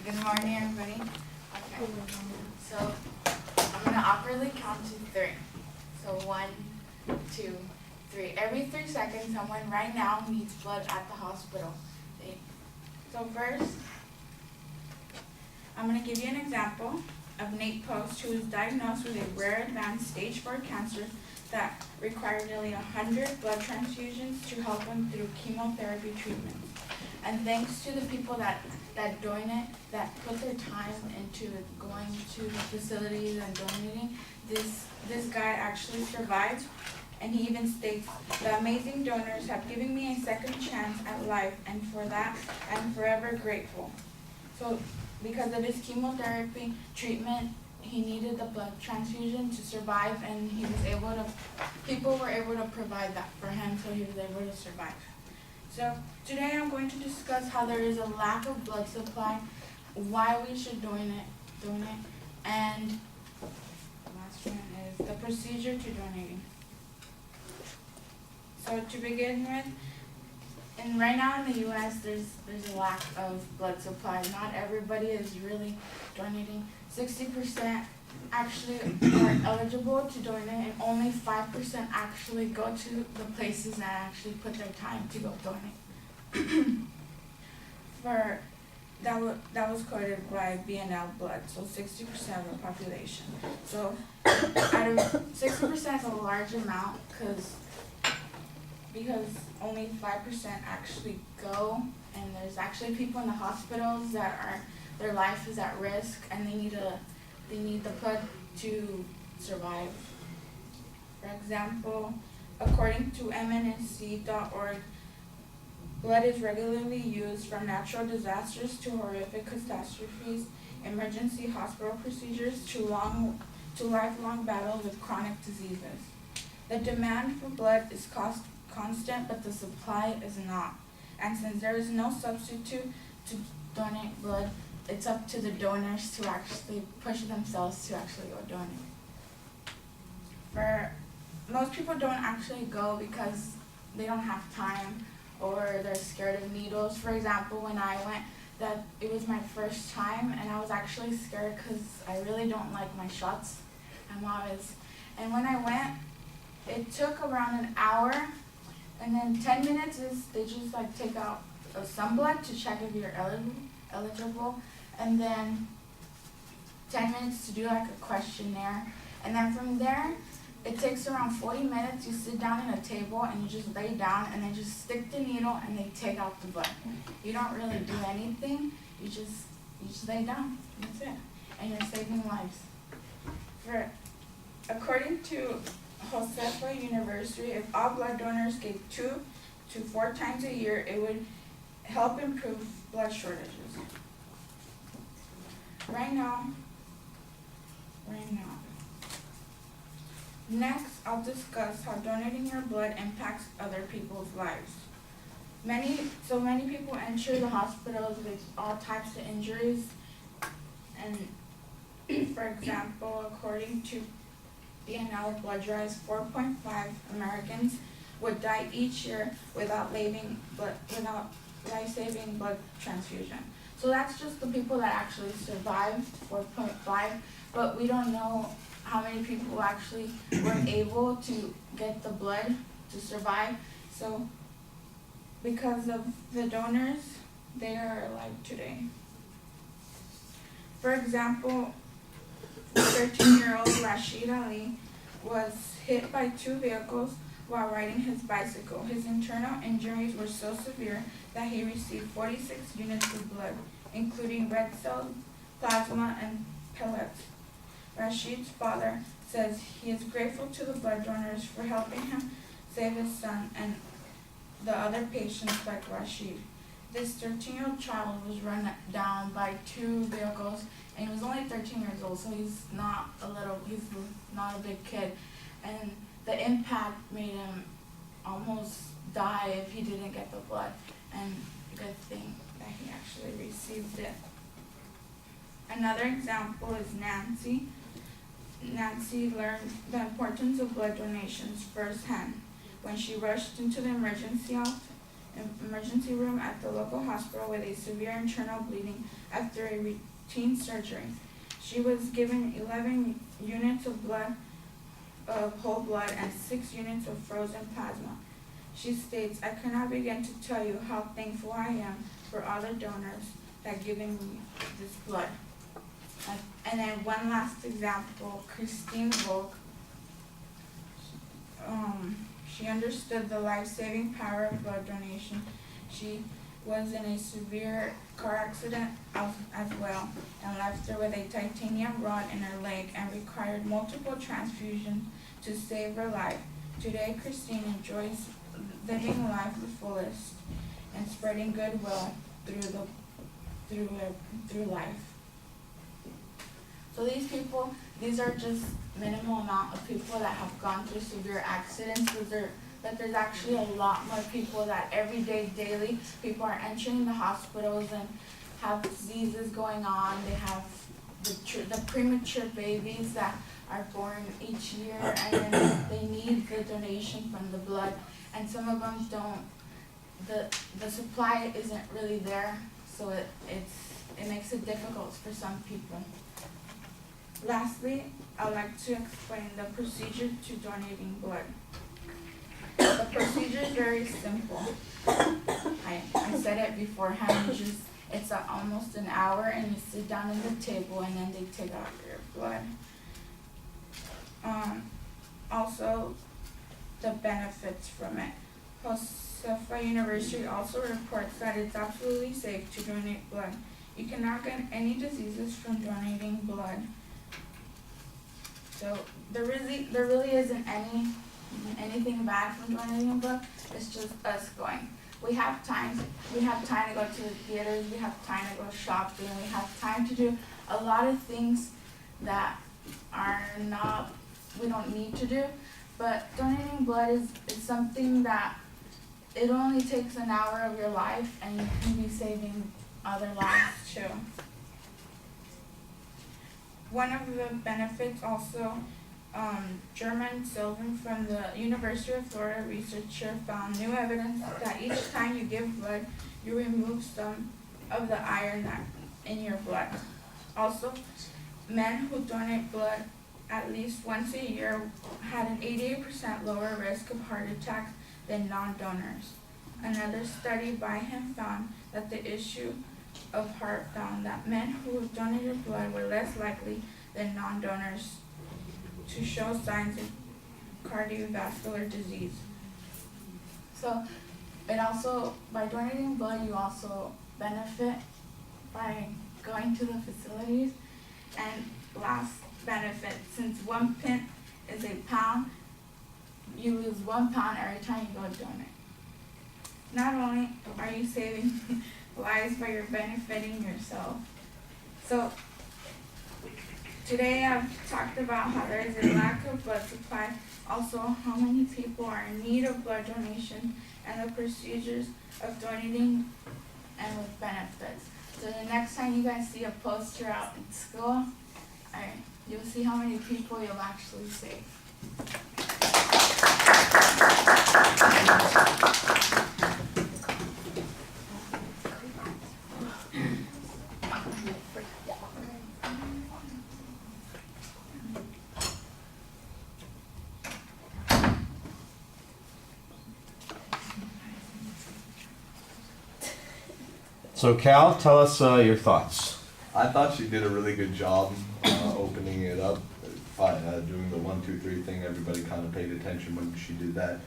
Good morning, everybody. Okay. So I'm gonna awkwardly count to 3. So 1, 2, 3. Every 3 seconds, someone right now needs blood at the hospital. So first, I'm gonna give you an example of Nate Post, who was diagnosed with a rare advanced stage 4 cancer that required nearly 100 blood transfusions to help him through chemotherapy treatments. And thanks to the people that donate, that put their time into going to the facilities and donating, this guy actually survived. And he even states, "The amazing donors have given me a second chance at life, and for that I'm forever grateful." So because of his chemotherapy treatment, he needed the blood transfusion to survive, and people were able to provide that for him, so he was able to survive. So today I'm going to discuss how there is a lack of blood supply, why we should donate, and the last one is the procedure to donating. So to begin with, and right now in the U.S. there's a lack of blood supply. Not everybody is really donating. 60% actually are eligible to donate, and only 5% actually go to the places that actually put their time to go donate. That was quoted by BNL Blood, so 60% of the population. So out of 60% is a large amount because only 5% actually go, and there's actually people in the hospitals that their life is at risk, and they need the blood to survive. For example, according to MNSC.org, blood is regularly used from natural disasters to horrific catastrophes, emergency hospital procedures, to lifelong battles with chronic diseases. The demand for blood is constant, but the supply is not. And since there is no substitute to donate blood, it's up to the donors to actually push themselves to actually go donate. Most people don't actually go because they don't have time, or they're scared of needles. For example, when I went, it was my first time, and I was actually scared because I really don't like my shots. And when I went, it took around an hour, and then 10 minutes they just take out some blood to check if you're eligible, and then 10 minutes to do a questionnaire, and then from there it takes around 40 minutes. You sit down at a table and you just lay down, and they just stick the needle and they take out the blood. You don't really do anything. You just lay down. That's it, and you're saving lives. According to Josefa University, if all blood donors gave 2 to 4 times a year, it would help improve blood shortages. Right now. Next, I'll discuss how donating your blood impacts other people's lives. Many people enter the hospitals with all types of injuries, and for example, according to BNL blood drives, 4.5 Americans would die each year without life-saving blood transfusion. So that's just the people that actually survived, 4.5, but we don't know how many people actually were able to get the blood to survive. So because of the donors, they are alive today. For example, 13-year-old Rashid Ali was hit by 2 vehicles while riding his bicycle. His internal injuries were so severe that he received 46 units of blood, including red cells, plasma, and pellets. Rashid's father says he is grateful to the blood donors for helping him save his son and the other patients like Rashid. This 13-year-old child was run down by 2 vehicles, and he was only 13 years old, so he's not a big kid. And the impact made him almost die if he didn't get the blood, and good thing that he actually received it. Another example is Nancy. Nancy learned the importance of blood donations firsthand when she rushed into the emergency emergency room at the local hospital with a severe internal bleeding after a routine surgery. She was given 11 units of whole blood, and 6 units of frozen plasma. She states, "I cannot begin to tell you how thankful I am for all the donors that given me this blood." And then one last example, Christine Volk. She understood the life-saving power of blood donation. She was in a severe car accident as well, and left her with a titanium rod in her leg and required multiple transfusions to save her life. Today, Christine enjoys living life the fullest and spreading goodwill through life. So these are just minimal amount of people that have gone through severe accidents. But there's actually a lot more people that every day, daily, people are entering the hospitals and have diseases going on. They have the premature babies that are born each year, and then they need the donation from the blood. And some of them don't. The supply isn't really there, so it makes it difficult for some people. Lastly, I'd like to explain the procedure to donating blood. The procedure is very simple. I said it beforehand. It's almost an hour, and you sit down at the table, and then they take out your blood. Also, the benefits from it. Josefa University also reports that it's absolutely safe to donate blood. You cannot get any diseases from donating blood. So there really isn't anything bad from donating blood. It's just us going. We have time to go to the theaters, we have time to go shopping, we have time to do a lot of things that we don't need to do. But donating blood is something that it only takes an hour of your life, and you can be saving other lives too. One of the benefits also, German Sylvan from the University of Florida researcher found new evidence that each time you give blood, you remove some of the iron in your blood. Also, men who donate blood at least once a year had an 88% lower risk of heart attacks than non-donors. Another study by him found that the issue of heart found that men who donated blood were less likely than non-donors to show signs of cardiovascular disease. So by donating blood, you also benefit by going to the facilities. And last benefit, since 1 pint is a pound, you lose 1 pound every time you go donate. Not only are you saving lives, but you're benefiting yourself. So today I've talked about how there is a lack of blood supply, also how many people are in need of blood donation, and the procedures of donating and with benefits. So the next time you guys see a poster out in school, you'll see how many people you'll actually save. So Cal, tell us your thoughts. I thought she did a really good job opening it up, doing the 1, 2, 3 thing. Everybody kind of paid attention when she did that.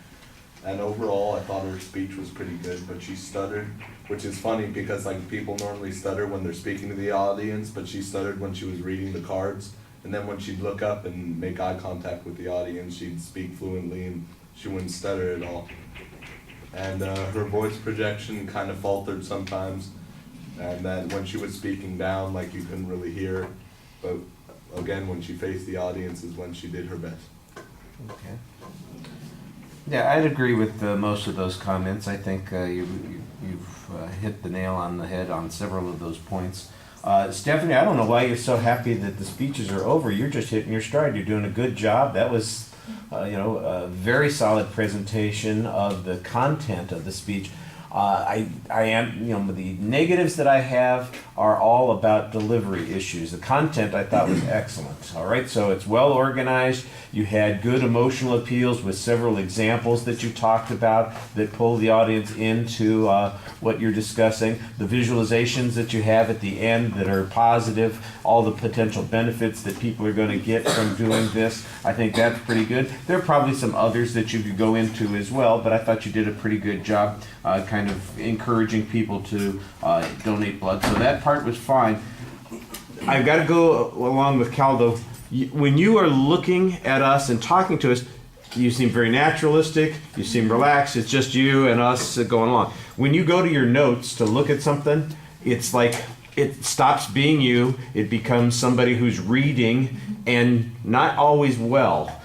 And overall, I thought her speech was pretty good, but she stuttered, which is funny because like people normally stutter when they're speaking to the audience, but she stuttered when she was reading the cards. And then when she'd look up and make eye contact with the audience, she'd speak fluently and she wouldn't stutter at all. And her voice projection kind of faltered sometimes. And then when she was speaking down, like you couldn't really hear her. But again, when she faced the audience is when she did her best. Okay. Yeah, I'd agree with most of those comments. I think you've hit the nail on the head on several of those points. Stephanie, I don't know why you're so happy that the speeches are over. You're just hitting your stride. You're doing a good job. That was, a very solid presentation of the content of the speech. I am, the negatives that I have are all about delivery issues. The content I thought was excellent. All right, so it's well organized. You had good emotional appeals with several examples that you talked about that pull the audience into what you're discussing. The visualizations that you have at the end that are positive, all the potential benefits that people are going to get from doing this. I think that's pretty good. There are probably some others that you could go into as well, but I thought you did a pretty good job kind of encouraging people to donate blood. So that part was fine. I've got to go along with Cal though. When you are looking at us and talking to us, you seem very naturalistic, you seem relaxed, it's just you and us going along. When you go to your notes to look at something, it's like it stops being you, it becomes somebody who's reading and not always well.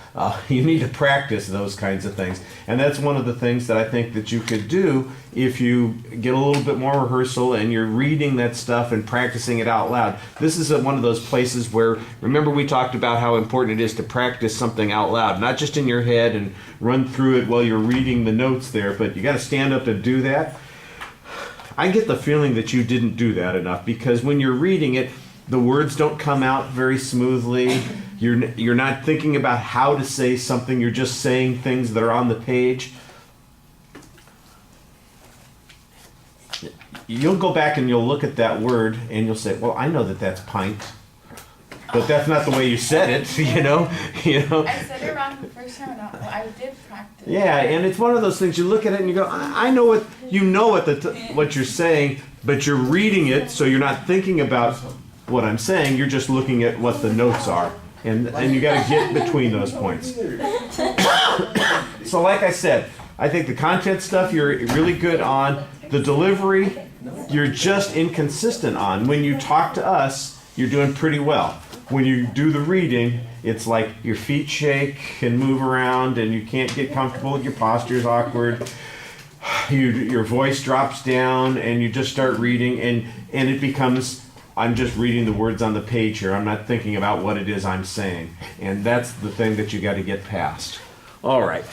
You need to practice those kinds of things. And that's one of the things that I think that you could do if you get a little bit more rehearsal and you're reading that stuff and practicing it out loud. This is one of those places where, remember we talked about how important it is to practice something out loud, not just in your head and run through it while you're reading the notes there, but you got to stand up and do that. I get the feeling that you didn't do that enough because when you're reading it, the words don't come out very smoothly. You're not thinking about how to say something. You're just saying things that are on the page. You'll go back and you'll look at that word and you'll say, well, I know that that's pint. But that's not the way you said it, you know. I said it wrong the first time. I did practice. Yeah, and it's one of those things you look at it and you go, I know what you know what you're saying, but you're reading it, so you're not thinking about what I'm saying. You're just looking at what the notes are, and you got to get between those points. So, like I said, I think the content stuff you're really good on. The delivery, you're just inconsistent on. When you talk to us, you're doing pretty well. When you do the reading, it's like your feet shake and move around and you can't get comfortable, your posture's awkward. Your voice drops down and you just start reading and it becomes, I'm just reading the words on the page here. I'm not thinking about what it is I'm saying. And that's the thing that you got to get past. All right.